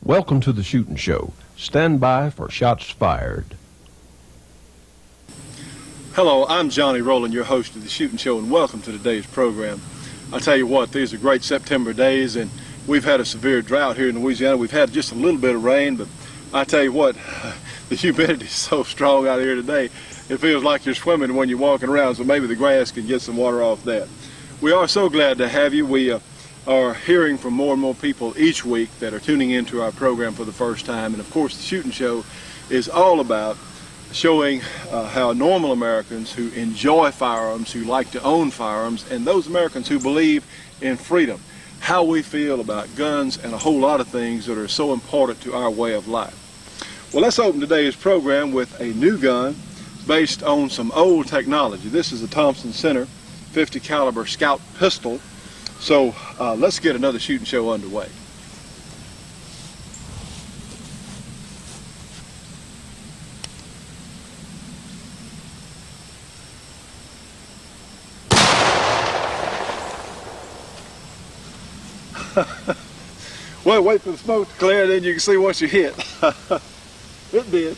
Welcome to the Shootin' Show. Stand by for shots fired. Hello, I'm Johnny Rowland, your host of the Shootin' Show, and welcome to today's program. I tell you what, these are great September days, and we've had a severe drought here in Louisiana. We've had just a little bit of rain, but I tell you what, the humidity is so strong out here today, it feels like you're swimming when you're walking around, so maybe the grass can get some water off that. We are so glad to have you. We are hearing from more and more people each week that are tuning into our program for the first time, and of course the Shootin' Show is all about showing how normal Americans who enjoy firearms, who like to own firearms, and those Americans who believe in freedom, how we feel about guns and a whole lot of things that are so important to our way of life. Well, let's open today's program with a new gun based on some old technology. This is a Thompson Center 50 caliber Scout pistol. So let's get another Shootin' Show underway. Well, wait for the smoke to clear, then you can see what you hit. It did.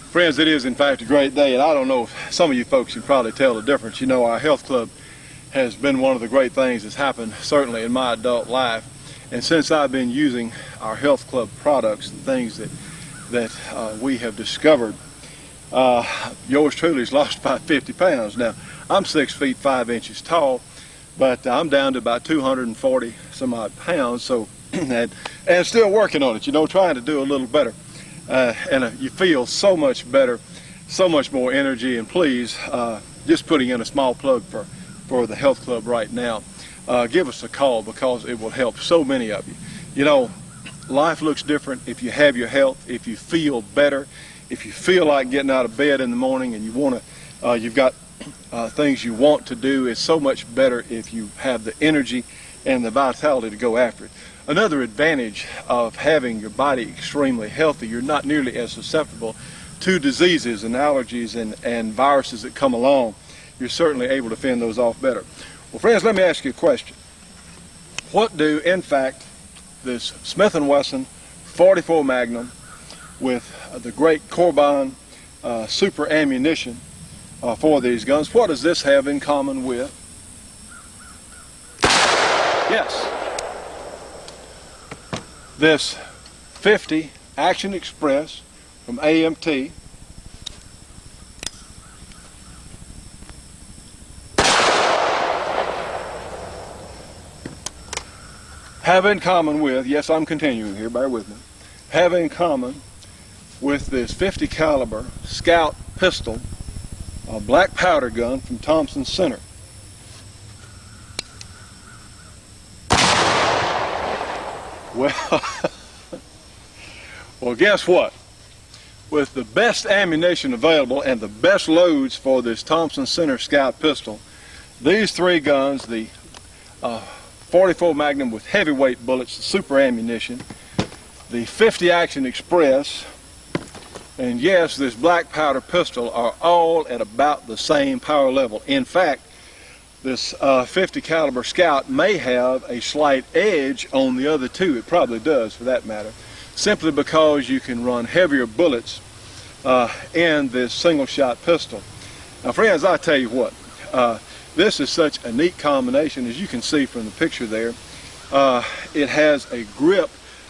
Friends, it is in fact a great day, and I don't know if some of you folks can probably tell the difference. You know, our health club has been one of the great things that's happened certainly in my adult life, and since I've been using our health club products, the things that we have discovered, yours truly has lost about 50 pounds. Now, I'm 6 feet 5 inches tall, but I'm down to about 240 some odd pounds, so and still working on it, you know, trying to do a little better, and you feel so much better, so much more energy. And please, just putting in a small plug for the health club right now, give us a call, because it will help so many of you. You know, life looks different if you have your health, if you feel better, if you feel like getting out of bed in the morning and you want to, you've got things you want to do. It's so much better if you have the energy and the vitality to go after it. Another advantage of having your body extremely healthy, you're not nearly as susceptible to diseases and allergies and viruses that come along. You're certainly able to fend those off better. Well, friends, let me ask you a question. What do, in fact, this Smith & Wesson 44 Magnum with the great Corbin super ammunition for these guns, what does this have in common with? Yes, this 50 Action Express from AMT have in common with, yes, I'm continuing here, bear with me, have in common with this 50 caliber Scout pistol, a black powder gun from Thompson Center. Well, guess what? With the best ammunition available and the best loads for this Thompson Center Scout pistol, these three guns, the 44 Magnum with heavyweight bullets, the super ammunition, the 50 Action Express, and yes, this black powder pistol, are all at about the same power level. In fact, this 50 caliber Scout may have a slight edge on the other two. It probably does, for that matter, simply because you can run heavier bullets in this single shot pistol. Now, friends, I tell you what, this is such a neat combination. As you can see from the picture there, it has a grip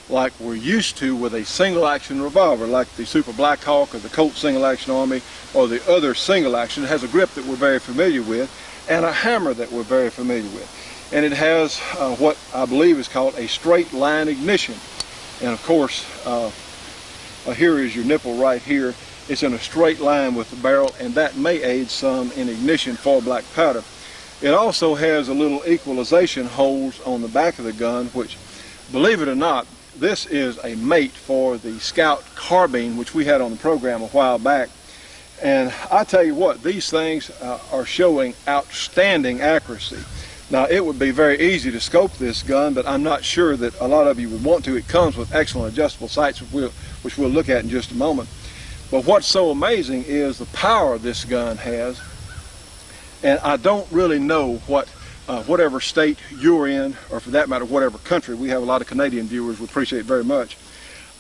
like we're used to with a single action revolver, like the Super Black Hawk or the Colt Single Action Army or the other single action. It has a grip that we're very familiar with, and a hammer that we're very familiar with. And it has what I believe is called a straight line ignition. And of course, here is your nipple right here. It's in a straight line with the barrel, and that may aid some in ignition for black powder. It also has a little equalization holes on the back of the gun, which, believe it or not, this is a mate for the Scout carbine, which we had on the program a while back. And I tell you what, these things are showing outstanding accuracy. Now, it would be very easy to scope this gun, but I'm not sure that a lot of you would want to. It comes with excellent adjustable sights, which we'll look at in just a moment. But what's so amazing is the power this gun has. And I don't really know what whatever state you're in, or for that matter, whatever country. We have a lot of Canadian viewers. We appreciate it very much.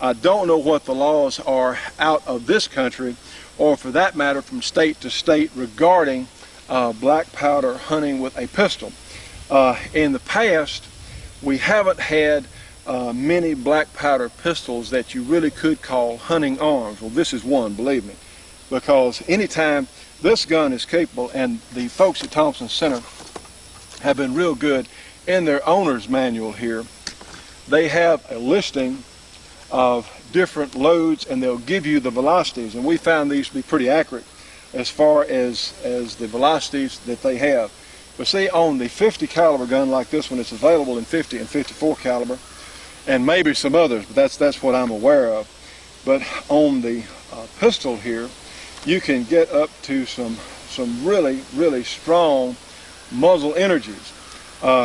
I don't know what the laws are out of this country, or for that matter, from state to state regarding black powder hunting with a pistol. In the past, we haven't had many black powder pistols that you really could call hunting arms. Well, this is one, believe me, because anytime this gun is capable, and the folks at Thompson Center have been real good in their owner's manual here. They have a listing of different loads, and they'll give you the velocities, and we found these to be pretty accurate as far as the velocities that they have. But see, on the 50 caliber gun like this one, it's available in 50 and 54 caliber, and maybe some others, but that's what I'm aware of. But on the pistol here, you can get up to some really strong muzzle energies.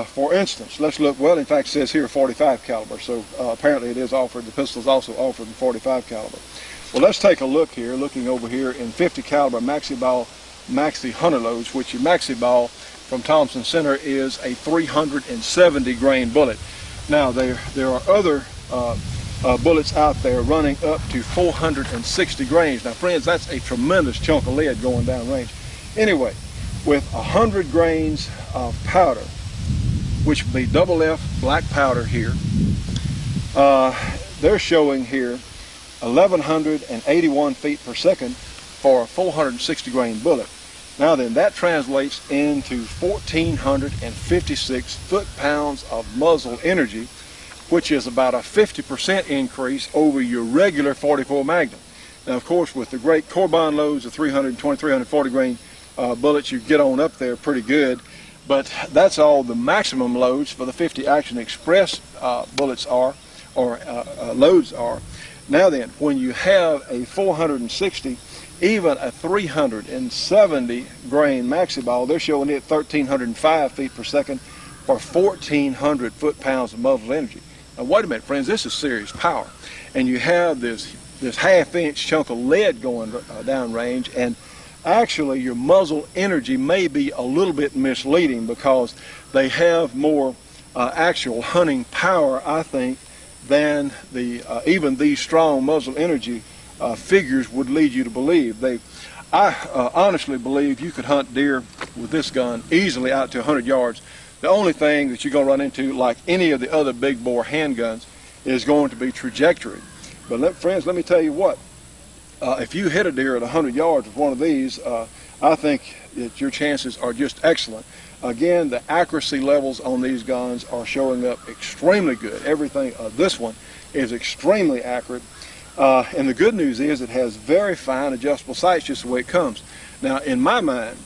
For instance, let's look. Well, in fact, it says here 45 caliber, so apparently it is offered. The pistol is also offered in 45 caliber. Well, let's take a look here. Looking over here in 50 caliber Maxi Ball Maxi Hunter loads, which your Maxi Ball from Thompson Center is a 370 grain bullet. Now there are other bullets out there running up to 460 grains. Now, friends, that's a tremendous chunk of lead going down range. Anyway, with 100 grains of powder, which would be double F black powder here, they're showing here 1,181 feet per second for a 460 grain bullet. Now then, that translates into 1,456 foot-pounds of muzzle energy, which is about a 50% increase over your regular 44 Magnum. Now, of course, with the great Corbon loads of 320, 340 grain bullets, you get on up there pretty good, but that's all the maximum loads for the 50 Action Express bullets are, or loads are. Now then, when you have a 460, even a 370 grain Maxi Ball, they're showing it 1,305 feet per second for 1,400 foot-pounds of muzzle energy. Now wait a minute, friends, this is serious power. And you have this half-inch chunk of lead going down range, and actually your muzzle energy may be a little bit misleading because they have more actual hunting power, I think, than even these strong muzzle energy figures would lead you to believe. I honestly believe you could hunt deer with this gun easily out to 100 yards. The only thing that you're going to run into, like any of the other big bore handguns, is going to be trajectory. But friends, let me tell you what, if you hit a deer at 100 yards with one of these, I think that your chances are just excellent. Again, the accuracy levels on these guns are showing up extremely good. Everything, this one is extremely accurate. And the good news is it has very fine adjustable sights, just the way it comes. Now, in my mind,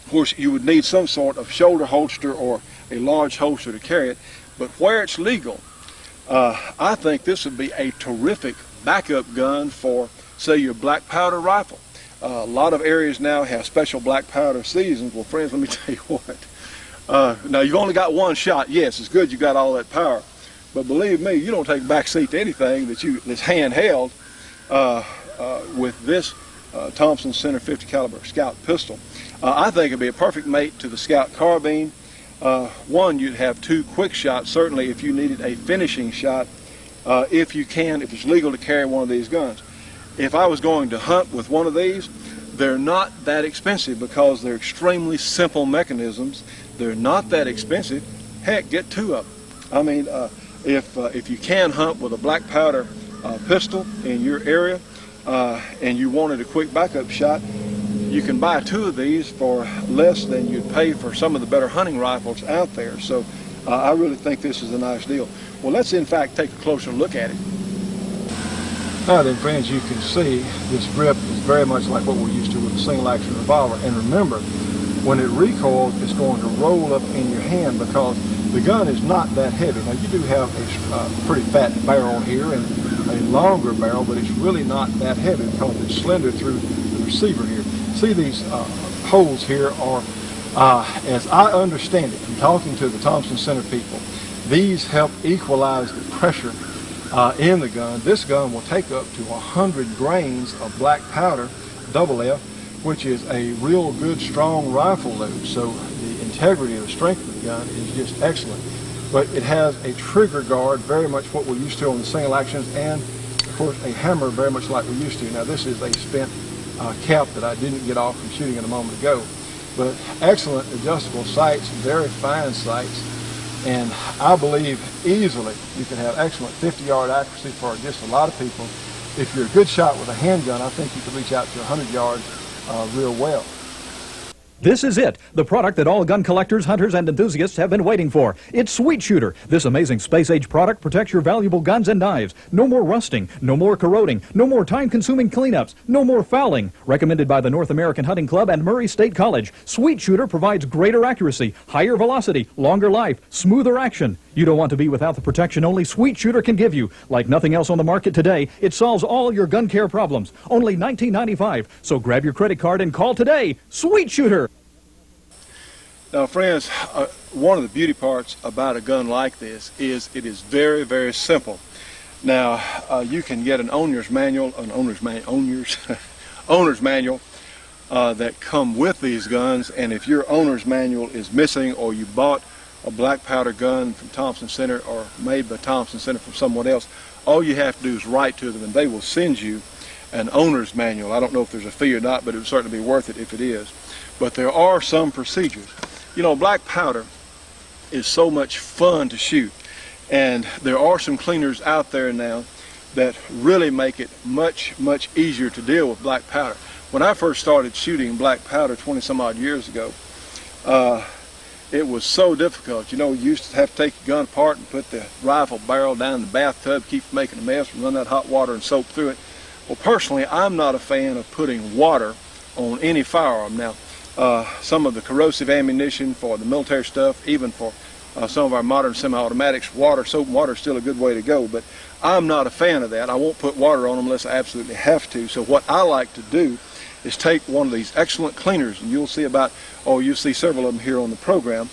of course, you would need some sort of shoulder holster or a large holster to carry it, but where it's legal, I think this would be a terrific backup gun for, say, your black powder rifle. A lot of areas now have special black powder seasons. Well, friends, let me tell you what. Now, you've only got one shot. Yes, it's good you got all that power. But believe me, you don't take back seat to anything that's handheld with this Thompson Center 50 caliber Scout pistol. I think it'd be a perfect mate to the Scout carbine. One, you'd have two quick shots, certainly if you needed a finishing shot, if it's legal to carry one of these guns. If I was going to hunt with one of these, they're not that expensive because they're extremely simple mechanisms. They're not that expensive. Heck, get two of them. I mean, if you can hunt with a black powder pistol in your area and you wanted a quick backup shot, you can buy two of these for less than you'd pay for some of the better hunting rifles out there. So I really think this is a nice deal. Well, let's in fact take a closer look at it. Now then, friends, you can see this grip is very much like what we're used to with a single action revolver. And remember, when it recoils, it's going to roll up in your hand because the gun is not that heavy. Now, you do have a pretty fat barrel here and a longer barrel, but it's really not that heavy because it's slender through the receiver here. See, these holes here are, as I understand it, from talking to the Thompson Center people, these help equalize the pressure in the gun. This gun will take up to 100 grains of black powder, double F, which is a real good strong rifle load. So the integrity of the strength of gun is just excellent. But it has a trigger guard, very much what we're used to on the single actions, and of course a hammer very much like we used to. Now this is a spent cap that I didn't get off from shooting it a moment ago. But excellent adjustable sights, very fine sights, and I believe easily you can have excellent 50-yard accuracy for just a lot of people. If you're a good shot with a handgun, I think you can reach out to 100 yards real well. This is it, the product that all gun collectors, hunters, and enthusiasts have been waiting for. It's Sweet Shooter. This amazing space-age product protects your valuable guns and knives. No more rusting, no more corroding, no more time-consuming cleanups, no more fouling. Recommended by the North American Hunting Club and Murray State College, Sweet Shooter provides greater accuracy, higher velocity, longer life, smoother action. You don't want to be without the protection only Sweet Shooter can give you. Like nothing else on the market today, it solves all your gun care problems. Only $19.95. So grab your credit card and call today. Sweet Shooter! Now friends, one of the beauty parts about a gun like this is it is very, very simple. Now you can get an owner's manual that come with these guns, and if your owner's manual is missing, or you bought a black powder gun from Thompson Center or made by Thompson Center from someone else, all you have to do is write to them and they will send you an owner's manual. I don't know if there's a fee or not, but it would certainly be worth it if it is. But there are some procedures. You know, black powder is so much fun to shoot, and there are some cleaners out there now that really make it much, much easier to deal with black powder. When I first started shooting black powder 20 some odd years ago, it was so difficult. You know, you used to have to take your gun apart and put the rifle barrel down in the bathtub, keep from making a mess, and run that hot water and soap through it. Well, personally, I'm not a fan of putting water on any firearm. Now, some of the corrosive ammunition for the military stuff, even for some of our modern semi-automatics, soap and water is still a good way to go, but I'm not a fan of that. I won't put water on them unless I absolutely have to. So what I like to do is take one of these excellent cleaners, and you'll see you'll see several of them here on the program,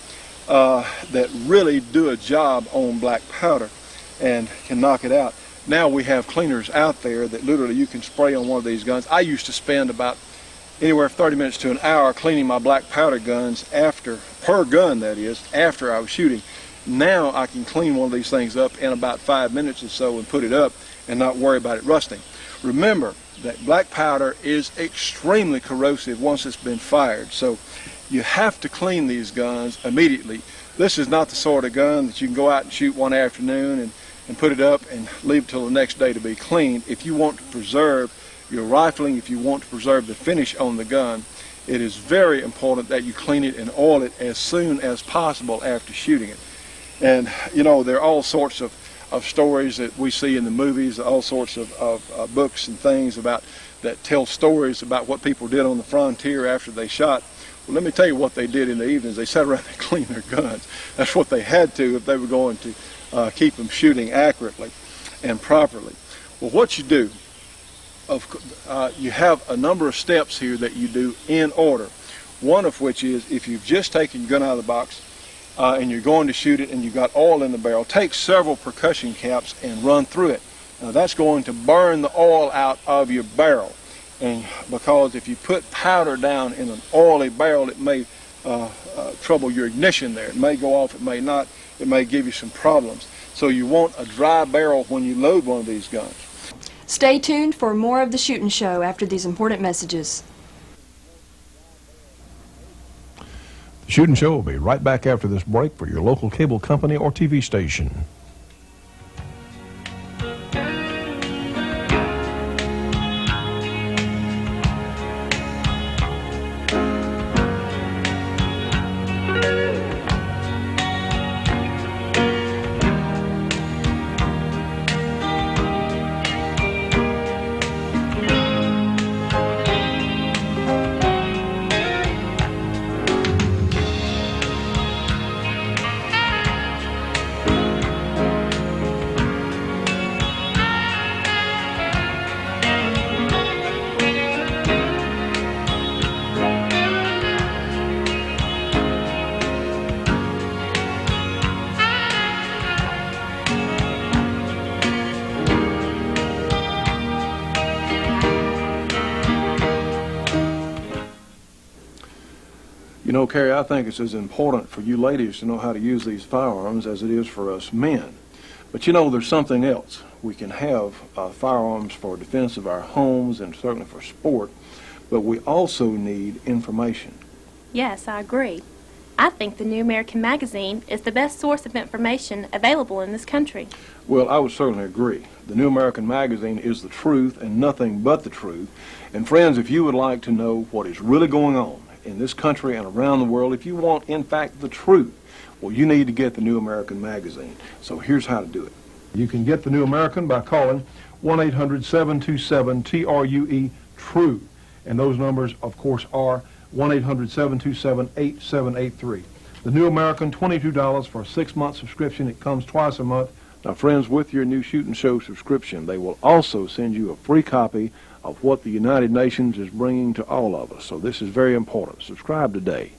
that really do a job on black powder and can knock it out. Now we have cleaners out there that literally you can spray on one of these guns. I used to spend about anywhere from 30 minutes to an hour cleaning my black powder guns per gun that is, after I was shooting. Now I can clean one of these things up in about 5 minutes or so and put it up and not worry about it rusting. Remember that black powder is extremely corrosive once it's been fired, so you have to clean these guns immediately. This is not the sort of gun that you can go out and shoot one afternoon and put it up and leave it till the next day to be cleaned. If you want to preserve your rifling, if you want to preserve the finish on the gun, it is very important that you clean it and oil it as soon as possible after shooting it. And you know, there are all sorts of stories that we see in the movies, all sorts of books and things that tell stories about what people did on the frontier after they shot. Well, let me tell you what they did in the evenings. They sat around and cleaned their guns. That's what they had to if they were going to keep them shooting accurately and properly. Well, what you do, you have a number of steps here that you do in order. One of which is, if you've just taken your gun out of the box and you're going to shoot it and you've got oil in the barrel, take several percussion caps and run through it. Now that's going to burn the oil out of your barrel, and because if you put powder down in an oily barrel, it may trouble your ignition there. It may go off, it may not, it may give you some problems. So you want a dry barrel when you load one of these guns. Stay tuned for more of the Shootin' Show after these important messages. The Shootin' Show will be right back after this break for your local cable company or TV station. You know, Carrie, I think it's as important for you ladies to know how to use these firearms as it is for us men. But you know, there's something else. We can have firearms for defense of our homes and certainly for sport, but we also need information. Yes, I agree. I think the New American Magazine is the best source of information available in this country. Well, I would certainly agree. The New American Magazine is the truth and nothing but the truth. And friends, if you would like to know what is really going on in this country and around the world, if you want, in fact, the truth, well, you need to get the New American Magazine. So here's how to do it. You can get the New American by calling 1-800-727-TRUE, and those numbers, of course, are 1-800-727-8783. The New American, $22 for a 6-month subscription. It comes twice a month. Now, friends, with your new Shootin' Show subscription, they will also send you a free copy of what the United Nations is bringing to all of us. So this is very important. Subscribe today.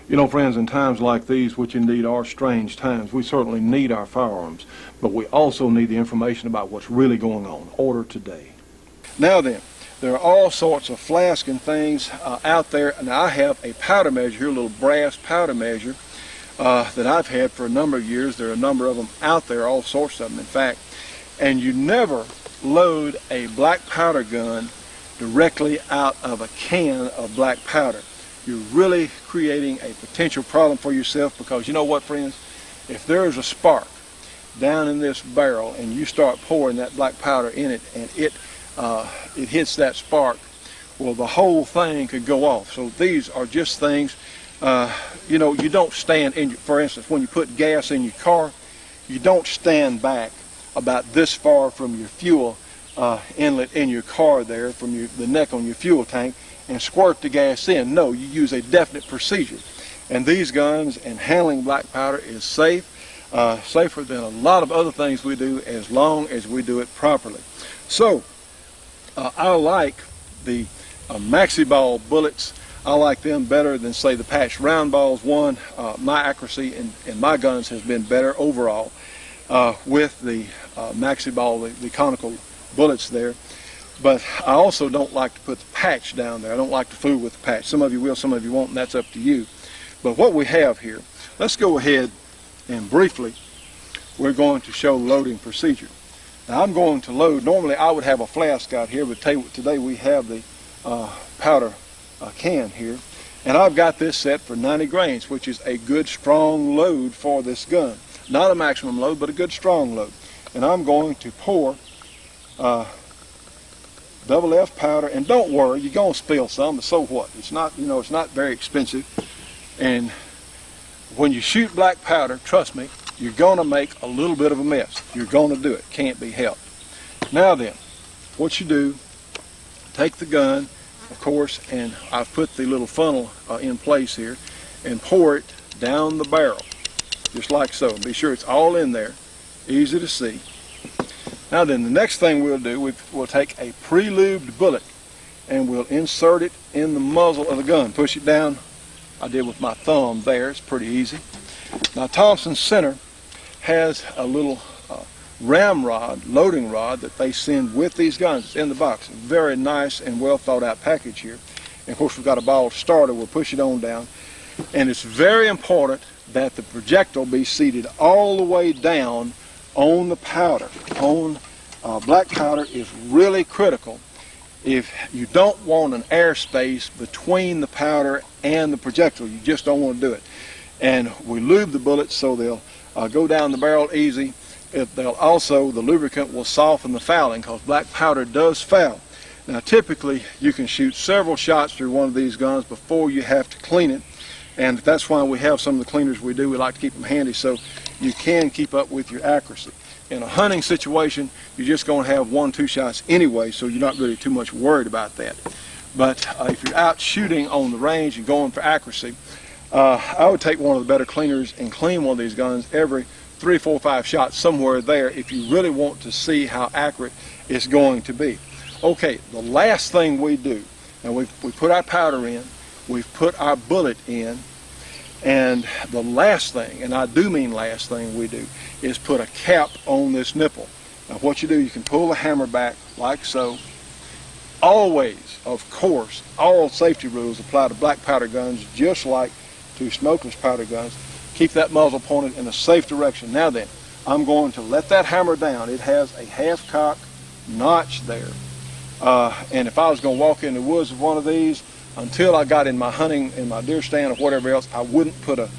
You know, friends, in times like these, which indeed are strange times, we certainly need our firearms, but we also need the information about what's really going on. Order today. Now then, there are all sorts of flasks and things out there, and I have a powder measure here, a little brass powder measure that I've had for a number of years. There are a number of them out there, all sorts of them, in fact, and you never load a black powder gun directly out of a can of black powder. You're really creating a potential problem for yourself, because you know what, friends? If there is a spark down in this barrel and you start pouring that black powder in it and it hits that spark, well, the whole thing could go off. So these are just things, you know, you don't stand in, for instance, when you put gas in your car, you don't stand back about this far from your fuel inlet in your car there, from the neck on your fuel tank, and squirt the gas in. No, you use a definite procedure. And these guns and handling black powder is safe, safer than a lot of other things we do, as long as we do it properly. So, I like the maxi ball bullets. I like them better than, say, the patch round balls. One, my accuracy in my guns has been better overall with the maxi ball, the conical bullets there. But I also don't like to put the patch down there. I don't like to fool with the patch. Some of you will, some of you won't, and that's up to you. But what we have here, let's go ahead and briefly, we're going to show loading procedure. Now I'm going to load, normally I would have a flask out here, but today we have the powder can here. And I've got this set for 90 grains, which is a good strong load for this gun. Not a maximum load, but a good strong load. And I'm going to pour double F powder, and don't worry, you're going to spill some, but so what? It's not, you know, it's not very expensive. And when you shoot black powder, trust me, you're going to make a little bit of a mess. You're going to do it. Can't be helped. Now then, what you do, take the gun, of course, and I've put the little funnel in place here, and pour it down the barrel, just like so. Be sure it's all in there, easy to see. Now then, the next thing we'll do, we'll take a pre-lubed bullet and we'll insert it in the muzzle of the gun. Push it down. I did with my thumb there. It's pretty easy. Now, Thompson Center has a little ramrod, loading rod, that they send with these guns. It's in the box. Very nice and well thought out package here. And of course, we've got a ball starter. We'll push it on down. And it's very important that the projectile be seated all the way down on the powder. Black powder is really critical. If you don't want an airspace between the powder and the projectile, you just don't want to do it. And we lube the bullets so they'll go down the barrel easy. They'll also, the lubricant will soften the fouling, because black powder does foul. Now typically you can shoot several shots through one of these guns before you have to clean it. And that's why we have some of the cleaners we do. We like to keep them handy so you can keep up with your accuracy. In a hunting situation, you're just going to have 1-2 shots anyway, so you're not really too much worried about that. But if you're out shooting on the range and going for accuracy, I would take one of the better cleaners and clean one of these guns every 3, 4, 5 shots, somewhere there, if you really want to see how accurate it's going to be. Okay, the last thing we do, and we put our powder in, we've put our bullet in, and the last thing, and I do mean last thing we do, is put a cap on this nipple. Now what you do, you can pull the hammer back like so, always, of course, all safety rules apply to black powder guns just like to smokeless powder guns. Keep that muzzle pointed in a safe direction. Now then, I'm going to let that hammer down. It has a half-cock notch there. And if I was going to walk in the woods with one of these, until I got in my hunting, in my deer stand or whatever else, I wouldn't put a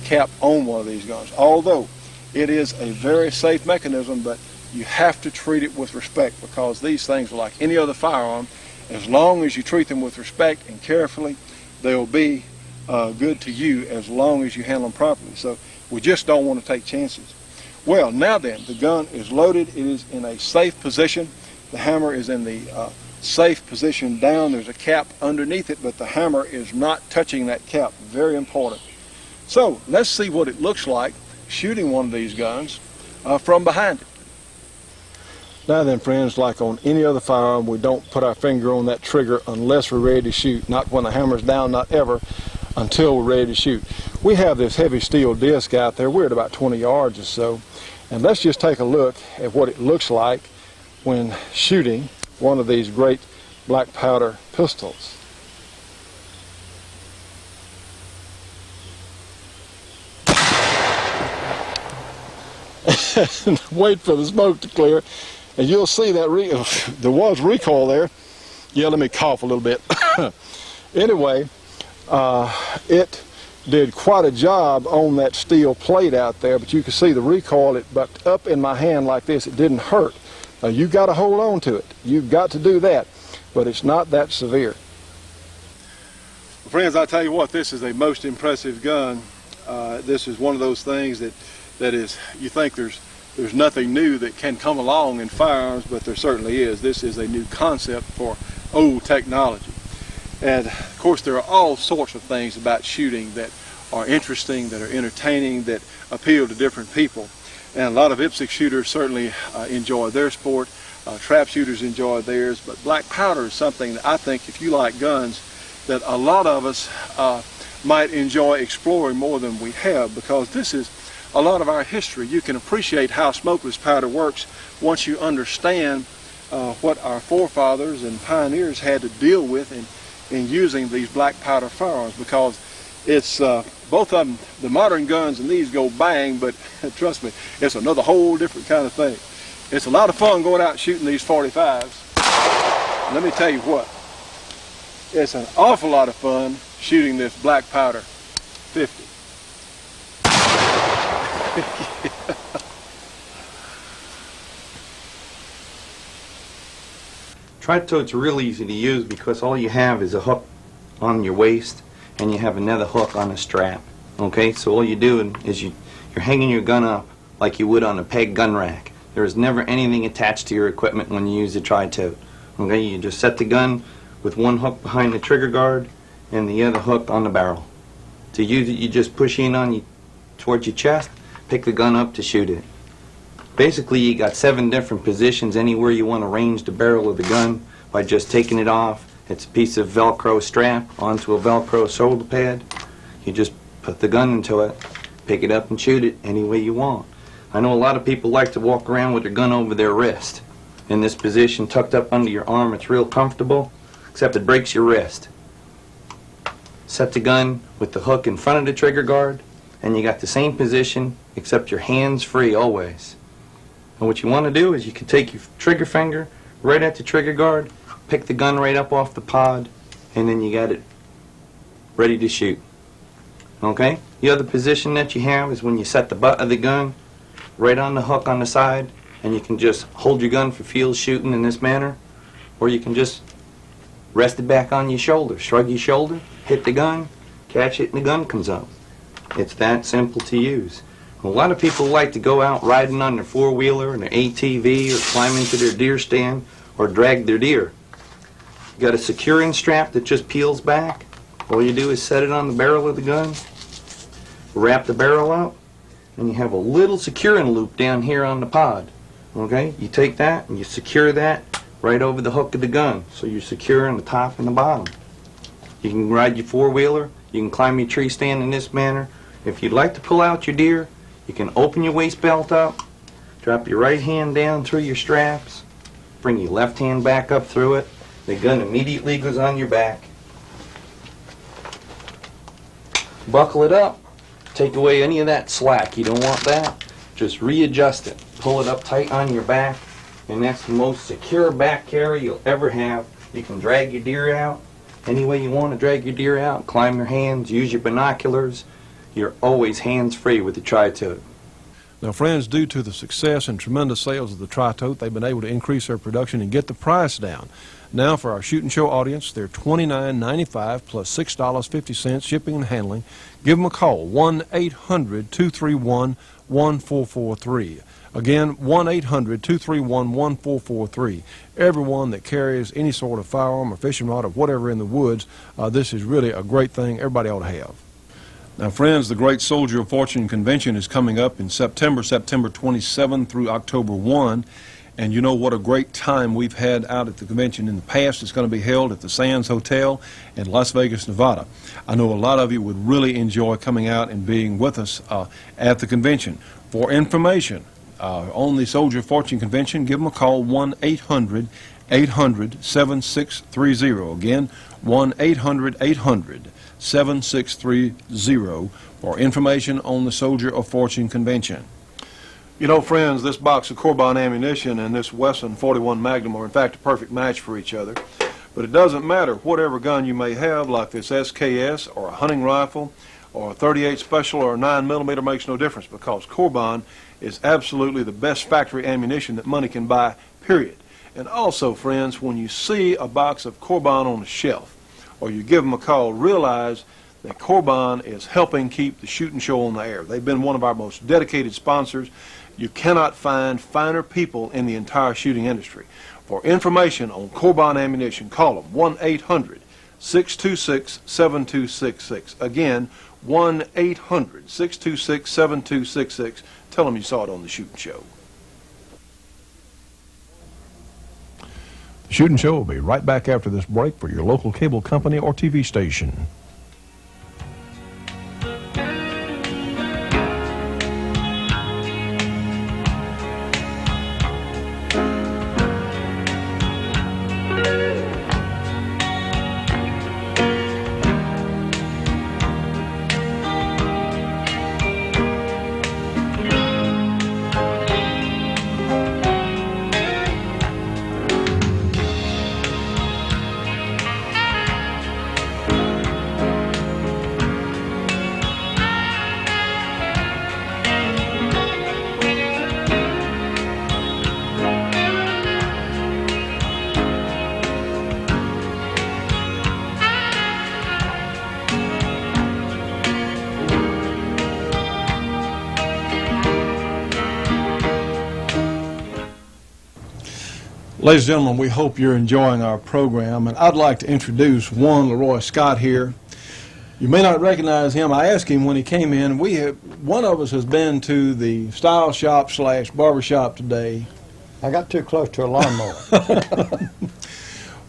cap on one of these guns. Although it is a very safe mechanism, but you have to treat it with respect, because these things are like any other firearm. As long as you treat them with respect and carefully, they'll be good to you as long as you handle them properly. So we just don't want to take chances. Well, now then, the gun is loaded. It is in a safe position. The hammer is in the safe position down. There's a cap underneath it, but the hammer is not touching that cap. Very important. So let's see what it looks like shooting one of these guns from behind it. Now then, friends, like on any other firearm, we don't put our finger on that trigger unless we're ready to shoot. Not when the hammer's down, not ever, until we're ready to shoot. We have this heavy steel disc out there. We're at about 20 yards or so. And let's just take a look at what it looks like when shooting one of these great black powder pistols. Wait for the smoke to clear, and you'll see that there was recoil there. Yeah, let me cough a little bit. Anyway, it did quite a job on that steel plate out there, but you can see the recoil. It bucked up in my hand like this. It didn't hurt. You've got to hold on to it. You've got to do that, but it's not that severe. Well, friends, I tell you what, this is a most impressive gun. This is one of those things that is, you think there's nothing new that can come along in firearms, but there certainly is. This is a new concept for old technology. And of course, there are all sorts of things about shooting that are interesting, that are entertaining, that appeal to different people. And a lot of IPSC shooters certainly enjoy their sport. Trap shooters enjoy theirs. But black powder is something that I think, if you like guns, that a lot of us might enjoy exploring more than we have, because this is a lot of our history. You can appreciate how smokeless powder works once you understand what our forefathers and pioneers had to deal with in using these black powder firearms, because it's both of them, the modern guns and these go bang, but trust me, it's another whole different kind of thing. It's a lot of fun going out and shooting these 45s. Let me tell you what, it's an awful lot of fun shooting this black powder 50. Tri-tote's real easy to use because all you have is a hook on your waist and you have another hook on a strap. Okay, so all you're doing is you're hanging your gun up like you would on a peg gun rack. There is never anything attached to your equipment when you use a tri-tote. Okay, you just set the gun with one hook behind the trigger guard and the other hook on the barrel. To use it, you just push in on towards your chest, pick the gun up to shoot it. Basically, you got 7 different positions anywhere you want to range the barrel of the gun by just taking it off. It's a piece of Velcro strap onto a Velcro shoulder pad. You just put the gun into it, pick it up and shoot it any way you want. I know a lot of people like to walk around with their gun over their wrist. In this position, tucked up under your arm, it's real comfortable, except it breaks your wrist. Set the gun with the hook in front of the trigger guard, and you got the same position, except your hands free always. And what you want to do is you can take your trigger finger right at the trigger guard, pick the gun right up off the pod, and then you got it ready to shoot. Okay? The other position that you have is when you set the butt of the gun right on the hook on the side, and you can just hold your gun for field shooting in this manner, or you can just rest it back on your shoulder, shrug your shoulder, hit the gun, catch it, and the gun comes up. It's that simple to use. A lot of people like to go out riding on their four-wheeler and their ATV, or climb into their deer stand, or drag their deer. You got a securing strap that just peels back. All you do is set it on the barrel of the gun, wrap the barrel up, and you have a little securing loop down here on the pod. Okay? You take that and you secure that right over the hook of the gun, so you're securing the top and the bottom. You can ride your four-wheeler, you can climb your tree stand in this manner. If you'd like to pull out your deer, you can open your waist belt up, drop your right hand down through your straps, bring your left hand back up through it, The gun immediately goes on your back. Buckle it up. Take away any of that slack. You don't want that. Just readjust it. Pull it up tight on your back, and that's the most secure back carry you'll ever have. You can drag your deer out any way you want to drag your deer out. Climb your hands, use your binoculars. You're always hands-free with the Tri-Tote. Now, friends, due to the success and tremendous sales of the Tri-Tote, they've been able to increase their production and get the price down. Now, for our Shootin' Show audience, they're $29.95 plus $6.50 shipping and handling. Give them a call, 1-800-231-1443. Again, 1-800-231-1443. Everyone that carries any sort of firearm or fishing rod or whatever in the woods, this is really a great thing everybody ought to have. Now, friends, the Great Soldier of Fortune Convention is coming up in September 27 through October 1. And you know what a great time we've had out at the convention in the past. It's going to be held at the Sands Hotel in Las Vegas, Nevada. I know a lot of you would really enjoy coming out and being with us at the convention. For information on the Soldier of Fortune Convention, give them a call, 1-800-800-7630. Again, 1-800-800-7630 for information on the Soldier of Fortune Convention. You know, friends, this box of Corbin ammunition and this Wesson 41 Magnum are in fact a perfect match for each other. But it doesn't matter whatever gun you may have, like this SKS or a hunting rifle or a 38 Special or a 9mm, makes no difference, because Corbin is absolutely the best factory ammunition that money can buy, period. And also, friends, when you see a box of Corbin on the shelf or you give them a call, realize that Corbin is helping keep the Shootin' Show on the air. They've been one of our most dedicated sponsors. You cannot find finer people in the entire shooting industry. For information on Corbin ammunition, call them 1-800-626-7266. Again, 1-800-626-7266. Tell them you saw it on the Shootin' Show. The Shootin' Show will be right back after this break for your local cable company or TV station. Ladies and gentlemen, we hope you're enjoying our program, and I'd like to introduce one Leroy Scott here. You may not recognize him. I asked him when he came in. One of us has been to the style shop / barber shop today. I got too close to a lawnmower.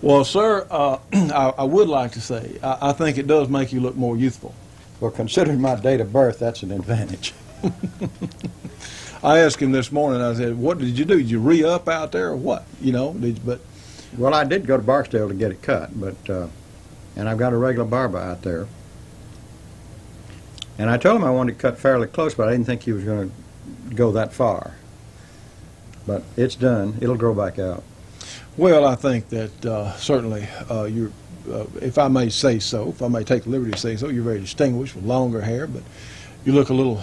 Well, sir, I would like to say, I think it does make you look more youthful. Well, considering my date of birth, that's an advantage. I asked him this morning, I said, what did you do? Did you re-up out there or what? You know, Well, I did go to Barksdale to get it cut, and I've got a regular barber out there. And I told him I wanted to cut fairly close, but I didn't think he was going to go that far. But it's done. It'll grow back out. Well, I think that certainly you're, if I may say so, if I may take the liberty to say so, you're very distinguished with longer hair, but you look a little,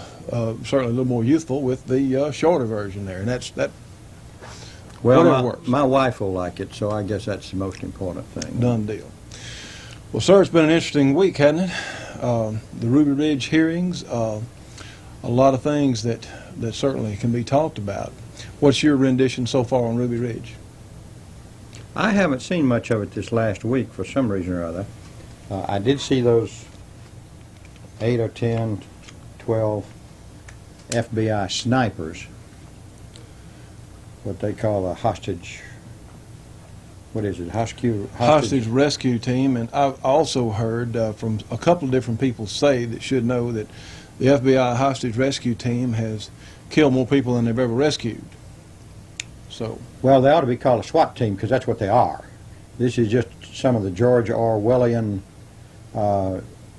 certainly a little more youthful with the shorter version there, and that. Well, works. my wife will like it, so I guess that's the most important thing. Done deal. Well, sir, it's been an interesting week, hasn't it? The Ruby Ridge hearings, a lot of things that certainly can be talked about. What's your rendition so far on Ruby Ridge? I haven't seen much of it this last week for some reason or other. I did see those 8 or 10, 12 FBI snipers, what they call a hostage, what is it, Hostage rescue team. And I've also heard from a couple of different people that should know that the FBI hostage rescue team has killed more people than they've ever rescued. So, well, they ought to be called a SWAT team because that's what they are. This is just some of the George Orwellian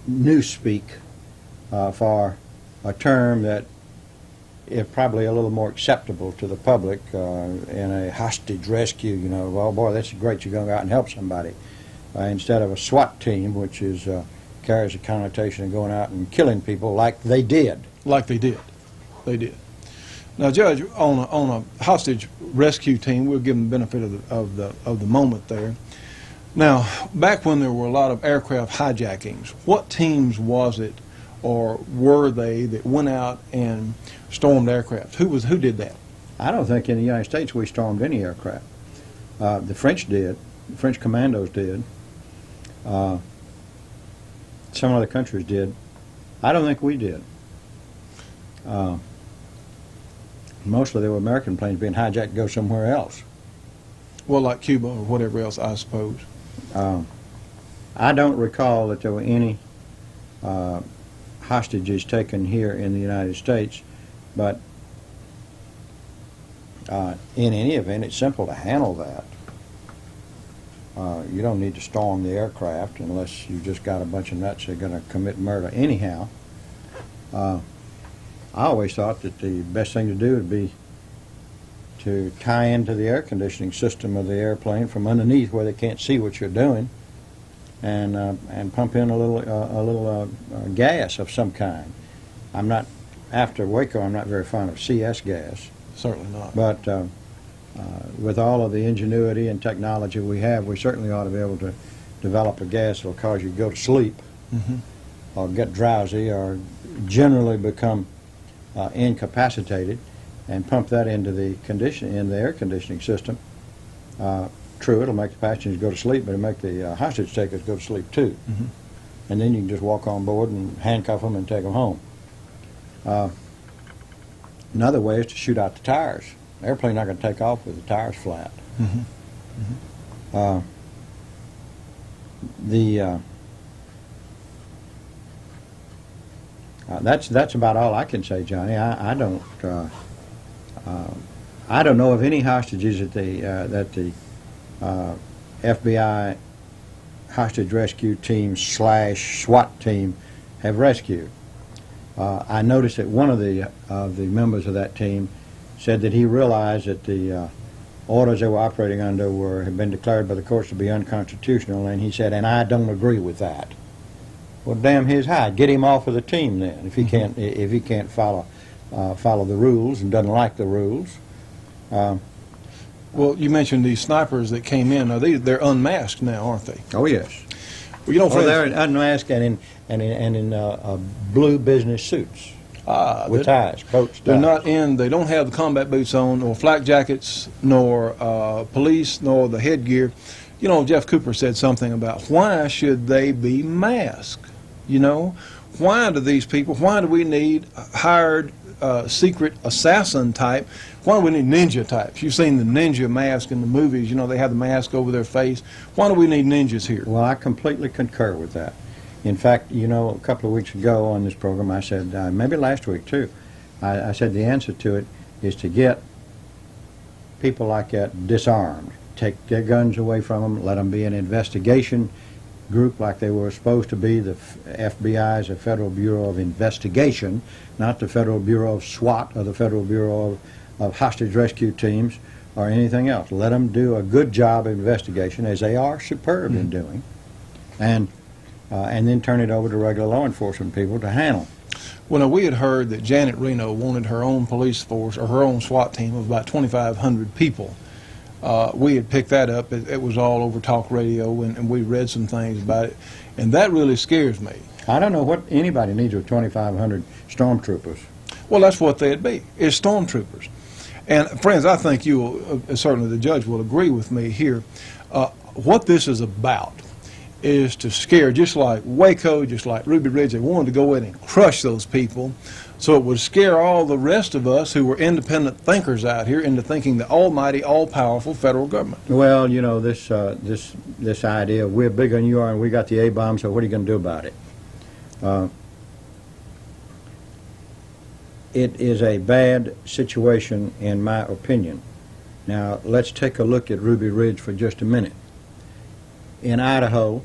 newspeak for a term that is probably a little more acceptable to the public in a hostage rescue. You know, well, boy, that's great. You're going to go out and help somebody, instead of a SWAT team, which is carries a connotation of going out and killing people like they did. Like they did. They did. Now, Judge, on a hostage rescue team, we'll give them the benefit of the moment there. Now, back when there were a lot of aircraft hijackings, what teams was it, or were they, that went out and stormed aircraft? Who did that? I don't think in the United States we stormed any aircraft. The French did. The French commandos did. Some other countries did. I don't think we did. Mostly there were American planes being hijacked to go somewhere else. Well, like Cuba or whatever else, I suppose. I don't recall that there were any hostages taken here in the United States, but in any event, it's simple to handle that. You don't need to storm the aircraft unless you just got a bunch of nuts that are going to commit murder anyhow. I always thought that the best thing to do would be to tie into the air conditioning system of the airplane from underneath where they can't see what you're doing, and pump in a little gas of some kind. I'm not, after Waco, I'm not very fond of CS gas. Certainly not. But with all of the ingenuity and technology we have, we certainly ought to be able to develop a gas that will cause you to go to sleep, or get drowsy, or generally become incapacitated, and pump that into the air conditioning system. True, it'll make the passengers go to sleep, but it'll make the hostage takers go to sleep too. And then you can just walk on board and handcuff them and take them home. Another way is to shoot out the tires. The airplane's not going to take off with the tires flat. That's about all I can say, Johnny. I don't know of any hostages that the FBI hostage rescue team / SWAT team have rescued. I noticed that one of the members of that team said that he realized that the orders they were operating under had been declared by the courts to be unconstitutional, and he said, and I don't agree with that. Well, damn his hide. Get him off of the team then, if he can't follow the rules and doesn't like the rules. Well, you mentioned these snipers that came in. Now, they're unmasked now, aren't they? Oh yes. Well, you know, friends, they're unmasked and in blue business suits with ties, coats. They're ties. not in. They don't have the combat boots on, or flak jackets, nor police, nor the headgear. You know, Jeff Cooper said something about why should they be masked? You know, why do we need hired secret assassin type? Why do we need ninja types? You've seen the ninja mask in the movies. You know, they have the mask over their face. Why do we need ninjas here? Well, I completely concur with that. In fact, you know, a couple of weeks ago on this program, I said, maybe last week too, I said the answer to it is to get people like that disarmed. Take their guns away from them, let them be an investigation group like they were supposed to be. The FBI is a Federal Bureau of Investigation, not the Federal Bureau of SWAT or the Federal Bureau of Hostage Rescue Teams or anything else. Let them do a good job of investigation, as they are superb in doing, and then turn it over to regular law enforcement people to handle. Well, now, we had heard that Janet Reno wanted her own police force, or her own SWAT team of about 2,500 people. We had picked that up. It was all over talk radio, and we read some things about it, and that really scares me. I don't know what anybody needs with 2,500 stormtroopers. Well, that's what they'd be, is stormtroopers. And, friends, I think you will, certainly the judge will agree with me here, what this is about is to scare, just like Waco, just like Ruby Ridge. They wanted to go in and crush those people, so it would scare all the rest of us who were independent thinkers out here into thinking the almighty, all-powerful federal government. Well, you know, this idea of we're bigger than you are and we got the A-bomb, so what are you going to do about it? It is a bad situation, in my opinion. Now, let's take a look at Ruby Ridge for just a minute. in Idaho,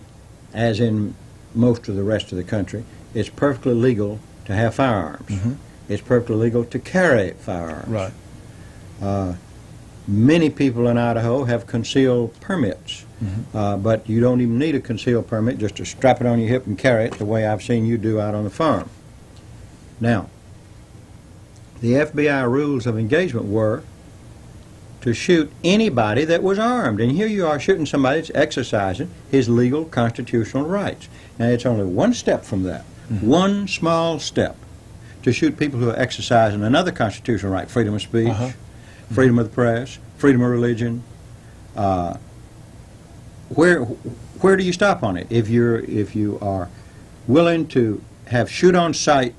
as in most of the rest of the country, it's perfectly legal to have firearms. It's perfectly legal to carry firearms. Right. Many people in Idaho have concealed permits, but you don't even need a concealed permit just to strap it on your hip and carry it the way I've seen you do out on the farm. Now, the FBI rules of engagement were to shoot anybody that was armed, and here you are shooting somebody that's exercising his legal constitutional rights. Now, it's only one step from that, one small step, to shoot people who are exercising another constitutional right, freedom of speech, freedom of the press, freedom of religion. Where do you stop on it? If you are willing to have shoot-on-sight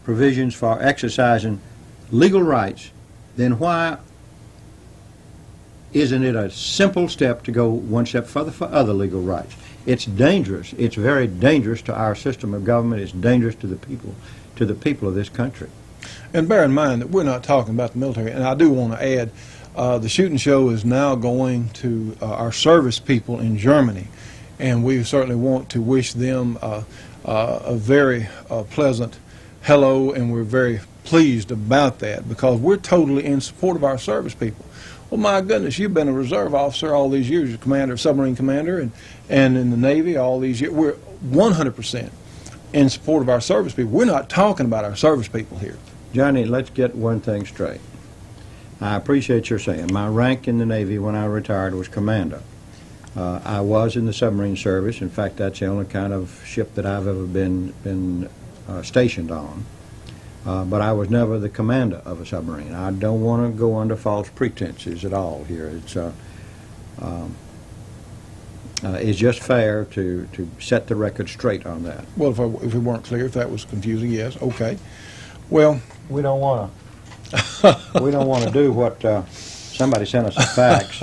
provisions for exercising legal rights, then why isn't it a simple step to go one step further for other legal rights? It's dangerous. It's very dangerous to our system of government. It's dangerous to the people of this country. And bear in mind that we're not talking about the military. And I do want to add, the shooting show is now going to our service people in Germany, and we certainly want to wish them a very pleasant hello, and we're very pleased about that because we're totally in support of our service people. Well, my goodness, you've been a reserve officer all these years, you're commander, submarine commander, and in the Navy all these years. We're 100% in support of our service people. We're not talking about our service people here. Johnny, let's get one thing straight. I appreciate your saying. My rank in the Navy when I retired was commander. I was in the submarine service. In fact, that's the only kind of ship that I've ever been stationed on. But I was never the commander of a submarine. I don't want to go under false pretenses at all here. It's just fair to set the record straight on that. Well, if we weren't clear, if that was confusing, yes, okay. Well, We don't want to do what somebody sent us a fax.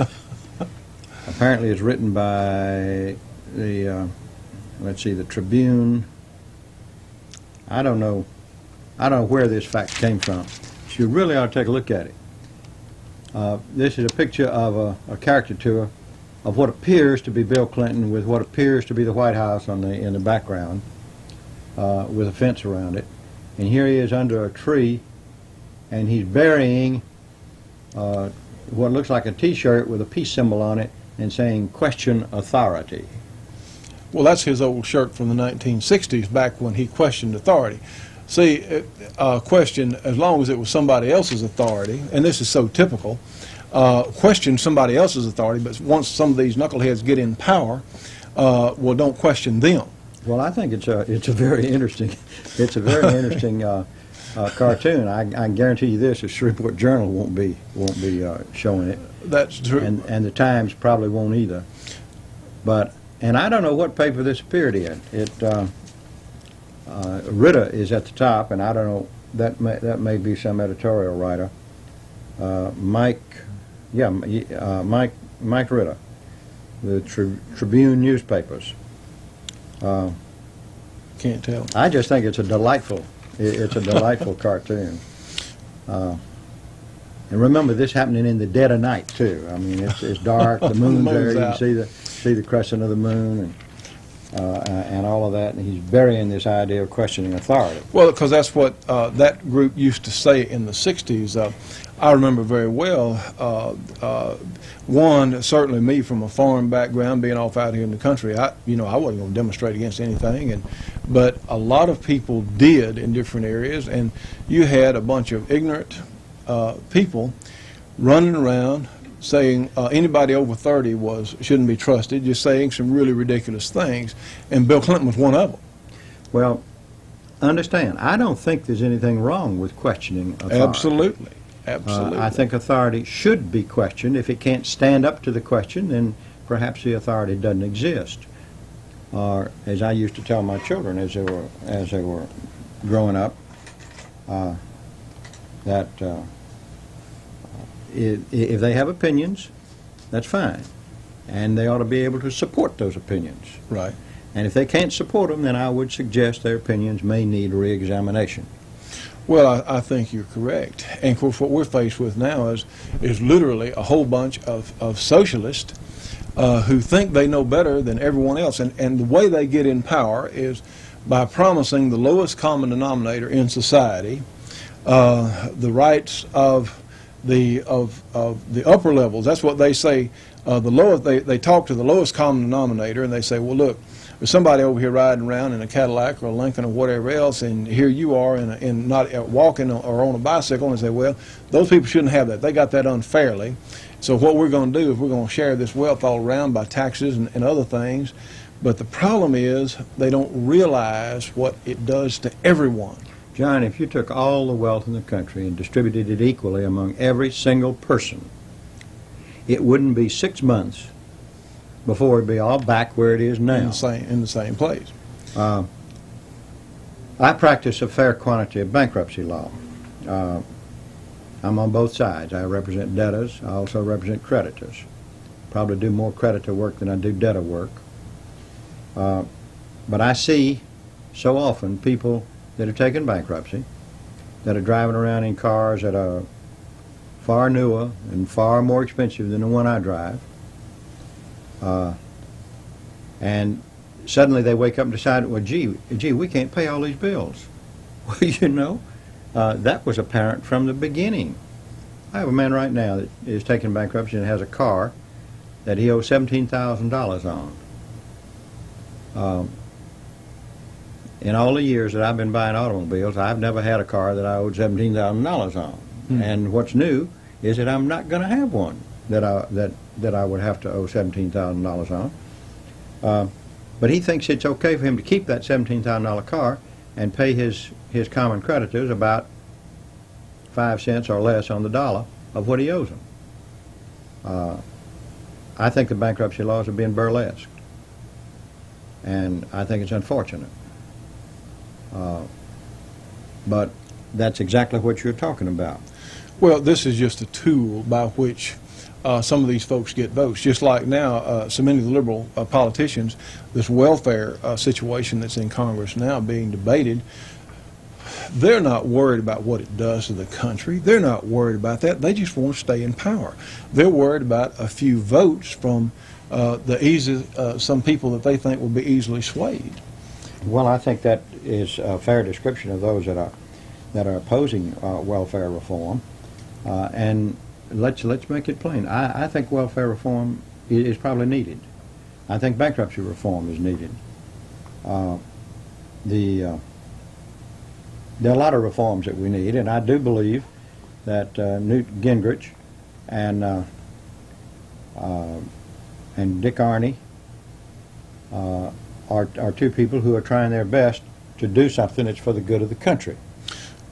Apparently, it's written by the the Tribune. I don't know where this fax came from. You really ought to take a look at it. This is a picture of a caricature of what appears to be Bill Clinton with what appears to be the White House in the background, with a fence around it. And here he is under a tree, and he's burying what looks like a T-shirt with a peace symbol on it and saying, "Question authority." well, that's his old shirt from the 1960s, back when he questioned authority. See, question, as long as it was somebody else's authority, and this is so typical, question somebody else's authority, but once some of these knuckleheads get in power, well, don't question them. Well, I think it's a very interesting cartoon. I guarantee you this: the Shreveport Journal won't be showing it. That's true. And the Times probably won't either. And I don't know what paper this appeared in. Ritter is at the top, and I don't know, that may be some editorial writer. Mike Ritter, the Tribune newspapers. Can't tell. I just think it's a delightful cartoon. And remember, this happening in the dead of night too. I mean, it's dark. The moon's there. You can see the crescent of the moon and all of that. And he's burying this idea of questioning authority. Well, because that's what that group used to say in the 60s. I remember very well, one, certainly me from a foreign background, being off out here in the country, I wasn't going to demonstrate against anything, but a lot of people did in different areas, and you had a bunch of ignorant people running around saying anybody over 30 shouldn't be trusted, just saying some really ridiculous things, and Bill Clinton was one of them. Well, understand, I don't think there's anything wrong with questioning authority. Absolutely. Absolutely. I think authority should be questioned. If it can't stand up to the question, then perhaps the authority doesn't exist. Or, as I used to tell my children as they were growing up, that if they have opinions, that's fine, and they ought to be able to support those opinions. Right. And if they can't support them, then I would suggest their opinions may need re-examination. Well, I think you're correct. And of course, what we're faced with now is literally a whole bunch of socialists who think they know better than everyone else. And the way they get in power is by promising the lowest common denominator in society, the rights of the upper levels. That's what they say. They talk to the lowest common denominator, and they say, well, look, there's somebody over here riding around in a Cadillac or a Lincoln or whatever else, and here you are in not walking or on a bicycle, and say, well, those people shouldn't have that. They got that unfairly. So what we're going to do is we're going to share this wealth all around by taxes and other things. But the problem is they don't realize what it does to everyone. John, if you took all the wealth in the country and distributed it equally among every single person, it wouldn't be 6 months before it'd be all back where it is now. In the same place. I practice a fair quantity of bankruptcy law. I'm on both sides. I represent debtors. I also represent creditors. Probably do more creditor work than I do debtor work. But I see so often people that have taken bankruptcy, that are driving around in cars that are far newer and far more expensive than the one I drive. And suddenly they wake up and decide, well, gee, we can't pay all these bills. Well, you know, that was apparent from the beginning. I have a man right now that is taking bankruptcy and has a car that he owes $17,000 on. In all the years that I've been buying automobiles, I've never had a car that I owed $17,000 on. And what's new is that I'm not going to have one that I would have to owe $17,000 on. But he thinks it's okay for him to keep that $17,000 car and pay his common creditors about 5 cents or less on the dollar of what he owes them. I think the bankruptcy laws are being burlesqued, and I think it's unfortunate. But that's exactly what you're talking about. Well, this is just a tool by which some of these folks get votes. Just like now, so many of the liberal politicians, this welfare situation that's in Congress now being debated, they're not worried about what it does to the country. They're not worried about that. They just want to stay in power. They're worried about a few votes from some people that they think will be easily swayed. Well, I think that is a fair description of those that are opposing welfare reform. And let's make it plain. I think welfare reform is probably needed. I think bankruptcy reform is needed. There are a lot of reforms that we need, and I do believe that Newt Gingrich and Dick Arney are two people who are trying their best to do something that's for the good of the country.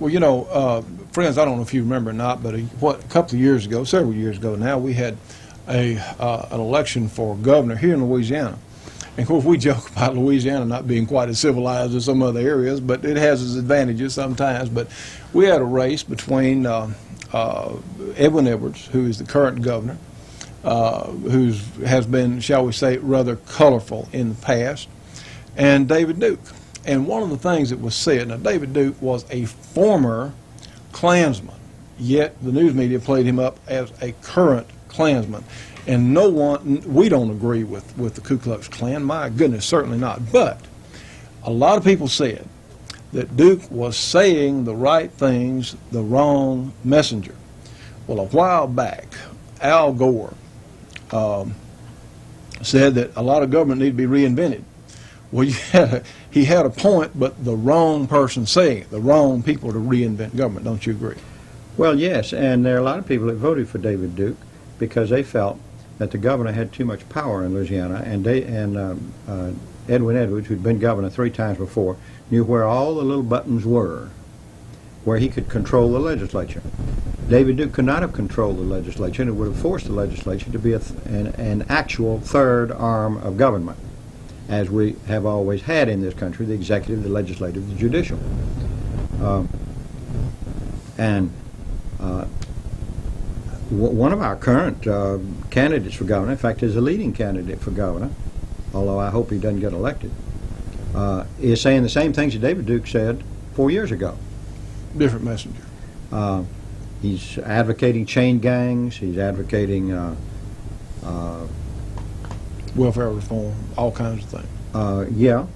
Well, you know, friends, I don't know if you remember or not, but a couple of years ago, several years ago now, we had an election for governor here in Louisiana. And of course, we joke about Louisiana not being quite as civilized as some other areas, but it has its advantages sometimes. But we had a race between Edwin Edwards, who is the current governor, who has been, shall we say, rather colorful in the past, and David Duke. And one of the things that was said, now David Duke was a former Klansman, yet the news media played him up as a current Klansman. And we don't agree with the Ku Klux Klan, my goodness, certainly not. But a lot of people said that Duke was saying the right things, the wrong messenger. Well, a while back, Al Gore said that a lot of government need to be reinvented. Well, he had a point, but the wrong person saying it, the wrong people to reinvent government. Don't you agree? Well, yes, and there are a lot of people that voted for David Duke because they felt that the governor had too much power in Louisiana, and Edwin Edwards, who'd been governor 3 times before, knew where all the little buttons were, where he could control the legislature. David Duke could not have controlled the legislature, and it would have forced the legislature to be an actual third arm of government, as we have always had in this country, the executive, the legislative, the judicial. One of our current candidates for governor, in fact, is a leading candidate for governor, although I hope he doesn't get elected, is saying the same things that David Duke said 4 years ago. Different messenger. He's advocating chain gangs. He's advocating Welfare reform, all kinds of things. yeah,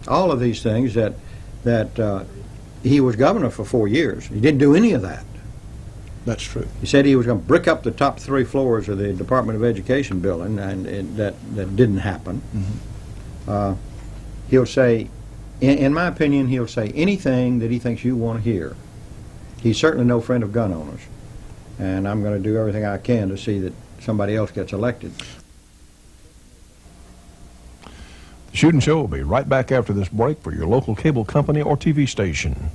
all of these things that he was governor for 4 years. He didn't do any of that. That's true. He said he was going to brick up the top 3 floors of the Department of Education building, and that didn't happen. Mm-hmm. He'll say, in my opinion, he'll say anything that he thinks you want to hear. He's certainly no friend of gun owners, and I'm going to do everything I can to see that somebody else gets elected. The Shootin' Show will be right back after this break for your local cable company or TV station.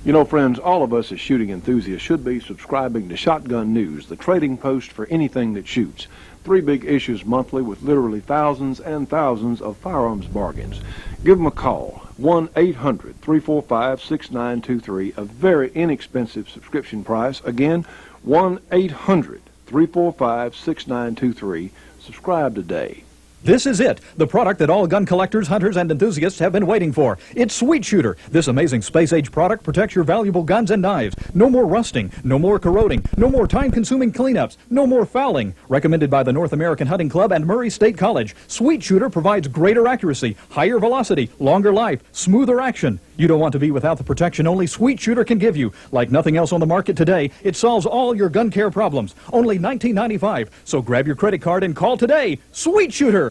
You know, friends, all of us as shooting enthusiasts should be subscribing to Shotgun News, the trading post for anything that shoots. 3 big issues monthly with literally thousands and thousands of firearms bargains. Give them a call, 1-800-345-6923, a very inexpensive subscription price. Again, 1-800-345-6923. Subscribe today. This is it, the product that all gun collectors, hunters, and enthusiasts have been waiting for. It's Sweet Shooter. This amazing space-age product protects your valuable guns and knives. No more rusting, no more corroding, no more time-consuming cleanups, no more fouling. Recommended by the North American Hunting Club and Murray State College, Sweet Shooter provides greater accuracy, higher velocity, longer life, smoother action. You don't want to be without the protection only Sweet Shooter can give you. Like nothing else on the market today, it solves all your gun care problems. Only $19.95. So grab your credit card and call today. Sweet Shooter!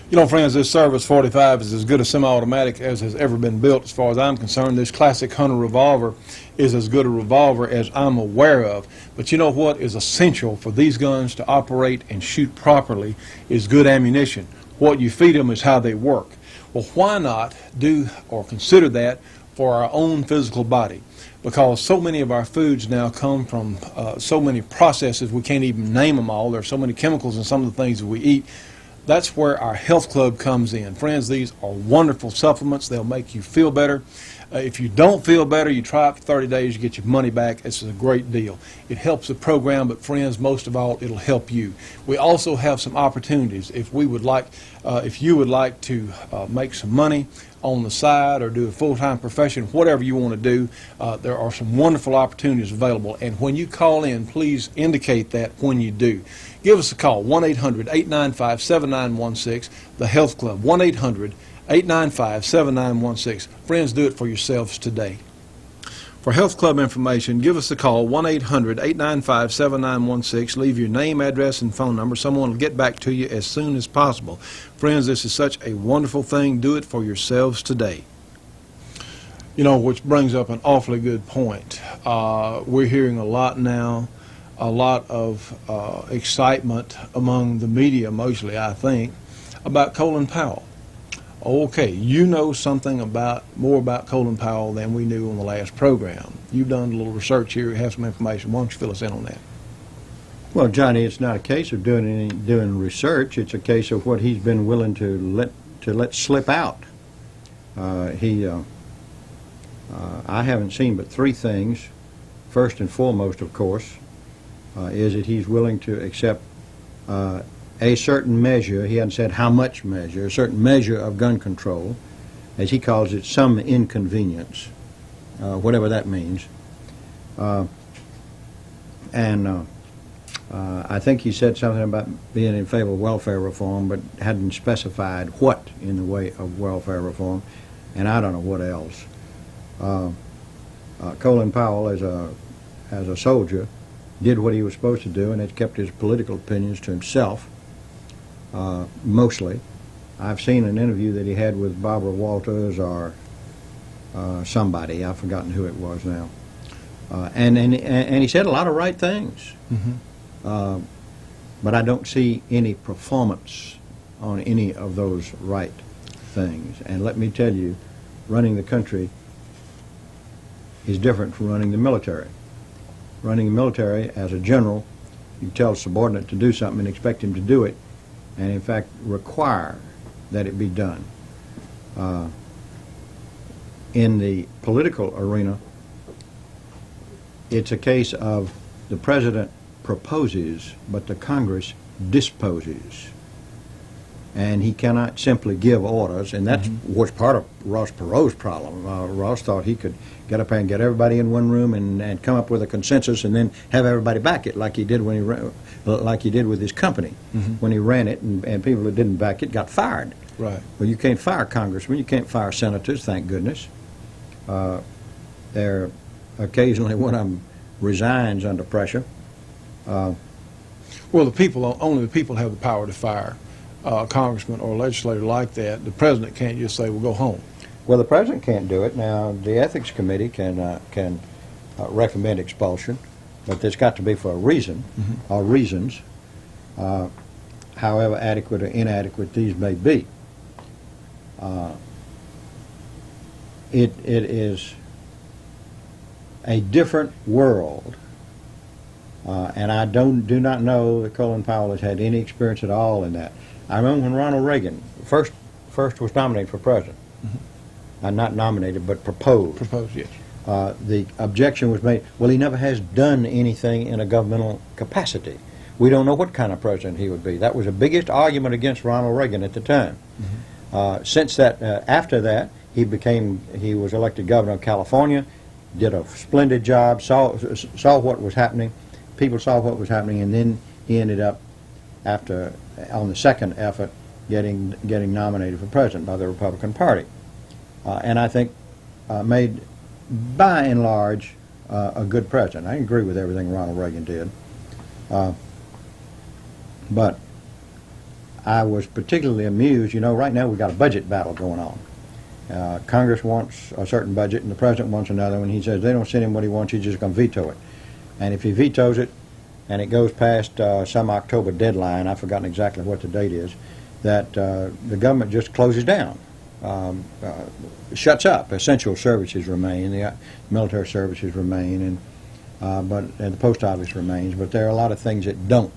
You know, friends, this Service 45 is as good a semi-automatic as has ever been built as far as I'm concerned. This classic Hunter revolver is as good a revolver as I'm aware of. But you know what is essential for these guns to operate and shoot properly is good ammunition. What you feed them is how they work. Well, why not do or consider that for our own physical body? Because so many of our foods now come from so many processes we can't even name them all. There are so many chemicals in some of the things that we eat. That's where our health club comes in. Friends, these are wonderful supplements. They'll make you feel better. If you don't feel better, you try it for 30 days, you get your money back. It's a great deal. It helps the program, but friends, most of all, it'll help you. We also have some opportunities. If you would like to make some money on the side or do a full-time profession, whatever you want to do, there are some wonderful opportunities available. And when you call in, please indicate that when you do. Give us a call, 1-800-895-7916, the Health Club, 1-800-895-7916. Friends, do it for yourselves today. For Health Club information, give us a call, 1-800-895-7916. Leave your name, address, and phone number. Someone will get back to you as soon as possible. Friends, this is such a wonderful thing. Do it for yourselves today. You know, which brings up an awfully good point. We're hearing a lot now, a lot of excitement among the media, mostly, I think, about Colin Powell. Okay, you know something more about Colin Powell than we knew on the last program. You've done a little research here, you have some information. Why don't you fill us in on that? Well, Johnny, it's not a case of doing research. It's a case of what he's been willing to let slip out. I haven't seen but 3 things. First and foremost, of course, is that he's willing to accept a certain measure, he hasn't said how much measure, a certain measure of gun control, as he calls it, some inconvenience, whatever that means. I think he said something about being in favor of welfare reform, but hadn't specified what in the way of welfare reform, and I don't know what else. Colin Powell, as a soldier, did what he was supposed to do and has kept his political opinions to himself, mostly. I've seen an interview that he had with Barbara Walters or somebody. I've forgotten who it was now. And he said a lot of right things. But I don't see any performance on any of those right things. And let me tell you, running the country is different from running the military. Running the military, as a general, you tell a subordinate to do something and expect him to do it, and in fact require that it be done. In the political arena, it's a case of the president proposes, but the Congress disposes. And he cannot simply give orders, and that was part of Ross Perot's problem. Ross thought he could get up there and get everybody in one room and come up with a consensus, and then have everybody back it, like he did when like he did with his company when he ran it, and people that didn't back it got fired. Right. Well, you can't fire congressmen, you can't fire senators, thank goodness. There occasionally one of them resigns under pressure. Well, only the people have the power to fire a congressman or a legislator like that. The president can't just say, well, go home. Well, the president can't do it. Now, the ethics committee can recommend expulsion, but there's got to be for a reason, or reasons, however adequate or inadequate these may be. It is a different world, and I do not know that Colin Powell has had any experience at all in that. I remember when Ronald Reagan first was nominated for president. Not nominated, but proposed. Proposed, yes. The objection was made, well, he never has done anything in a governmental capacity. We don't know what kind of president he would be. That was the biggest argument against Ronald Reagan at the time. Since that, after that, he was elected governor of California, did a splendid job, saw what was happening, people saw what was happening, and then he ended up, on the second effort, getting nominated for president by the Republican Party. And I think made, by and large, a good president. I agree with everything Ronald Reagan did. But I was particularly amused, right now we've got a budget battle going on. Congress wants a certain budget and the president wants another one. He says they don't send him what he wants, he's just going to veto it. And if he vetoes it and it goes past some October deadline, I've forgotten exactly what the date is, that the government just closes down. Shuts up. Essential services remain, the military services remain, and the post office remains, but there are a lot of things that don't,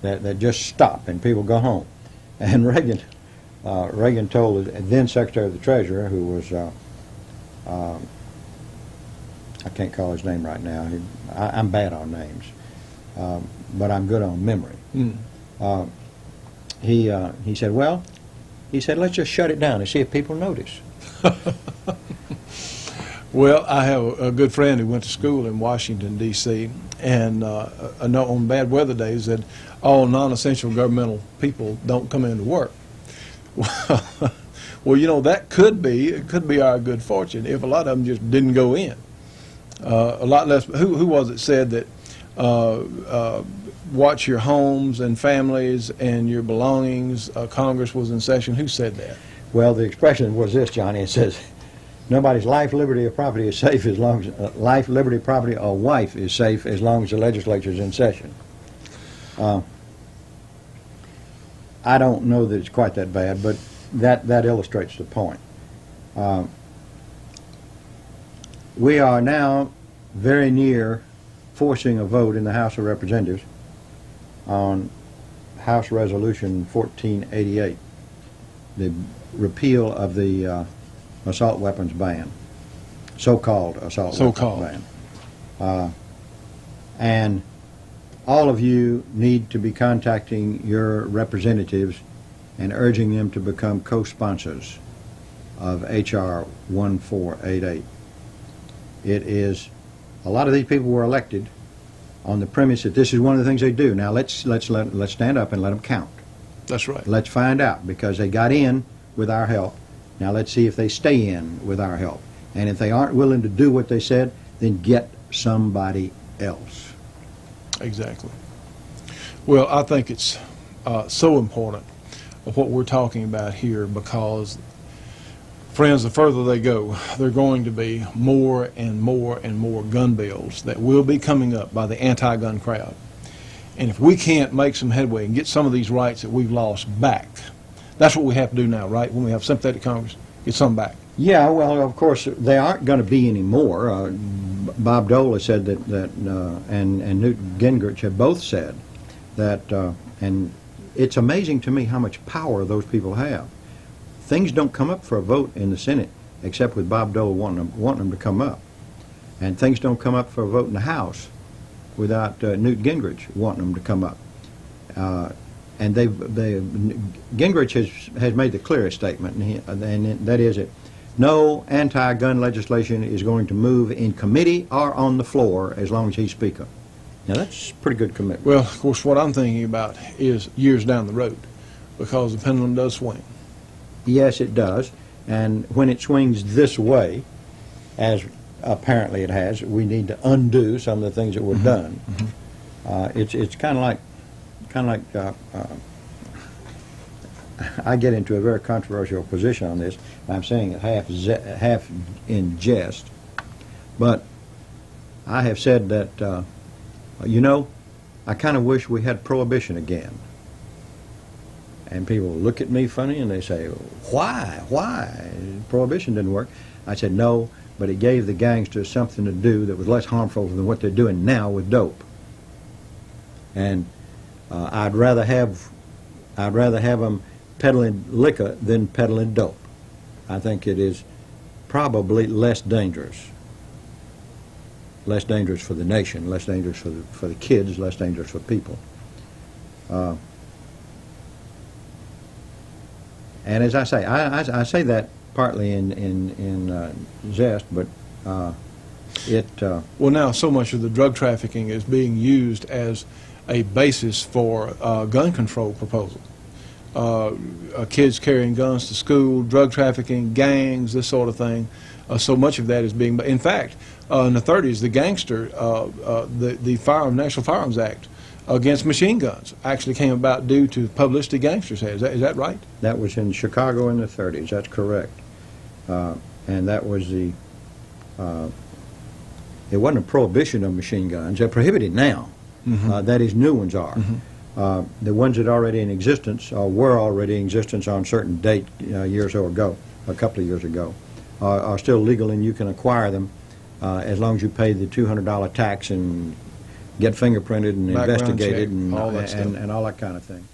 that just stop, and people go home. And Reagan told the then Secretary of the Treasury, who was, I can't call his name right now, I'm bad on names, but I'm good on memory. He said, well, let's just shut it down and see if people notice. Well, I have a good friend who went to school in Washington, D.C., and I know on bad weather days that all non-essential governmental people don't come into work. Well, that could be our good fortune if a lot of them just didn't go in. A lot less. Who was it said that watch your homes and families and your belongings? Congress was in session. Who said that? Well, the expression was this, Johnny. It says, nobody's life, liberty, or property is safe as long as life, liberty, property, or wife is safe as long as the legislature is in session. I don't know that it's quite that bad, but that illustrates the point. We are now very near forcing a vote in the House of Representatives on House Resolution 1488, the repeal of the assault weapons ban, so-called assault weapons ban. And all of you need to be contacting your representatives and urging them to become co-sponsors of H.R. 1488. It is, a lot of these people were elected on the premise that this is one of the things they do. Now let's stand up and let them count. That's right. Let's find out, because they got in with our help. Now let's see if they stay in with our help. And if they aren't willing to do what they said, then get somebody else. Exactly. Well, I think it's so important of what we're talking about here because, friends, the further they go, there are going to be more and more and more gun bills that will be coming up by the anti-gun crowd. And if we can't make some headway and get some of these rights that we've lost back, that's what we have to do now, right? When we have sympathetic Congress, get some back. Yeah, well, of course, they aren't going to be any more. Bob Dole has said that and Newt Gingrich have both said that, and it's amazing to me how much power those people have. Things don't come up for a vote in the Senate except with Bob Dole wanting them to come up. And things don't come up for a vote in the House without Newt Gingrich wanting them to come up. And Gingrich has made the clearest statement, and that is that no anti-gun legislation is going to move in committee or on the floor as long as he's Speaker. Now, that's a pretty good commitment. Well, of course, what I'm thinking about is years down the road because the pendulum does swing. Yes, it does. And when it swings this way, as apparently it has, we need to undo some of the things that were done. It's kind of like I get into a very controversial position on this. I'm saying it half in jest, but I have said that I kind of wish we had prohibition again. And people look at me funny and they say, why? Prohibition didn't work. I said, no, but it gave the gangsters something to do that was less harmful than what they're doing now with dope. And I'd rather have them peddling liquor than peddling dope. I think it is probably less dangerous. Less dangerous for the nation, less dangerous for the kids, less dangerous for people. And as I say, I say that partly in jest, but Well, now so much of the drug trafficking is being used as a basis for gun control proposals. Kids carrying guns to school, drug trafficking, gangs, this sort of thing. So much of that is being. In fact, in the 30s, the gangster, the National Firearms Act against machine guns actually came about due to publicity gangsters had. Is that right? That was in Chicago in the 30s. That's correct. And that was it wasn't a prohibition of machine guns. They're prohibited now. That is, new ones are. The ones that are already in existence, or were already in existence on a certain date years ago, a couple of years ago, are still legal, and you can acquire them as long as you pay the $200 tax and get fingerprinted and Background investigated check, and all that stuff. and all that kind of thing.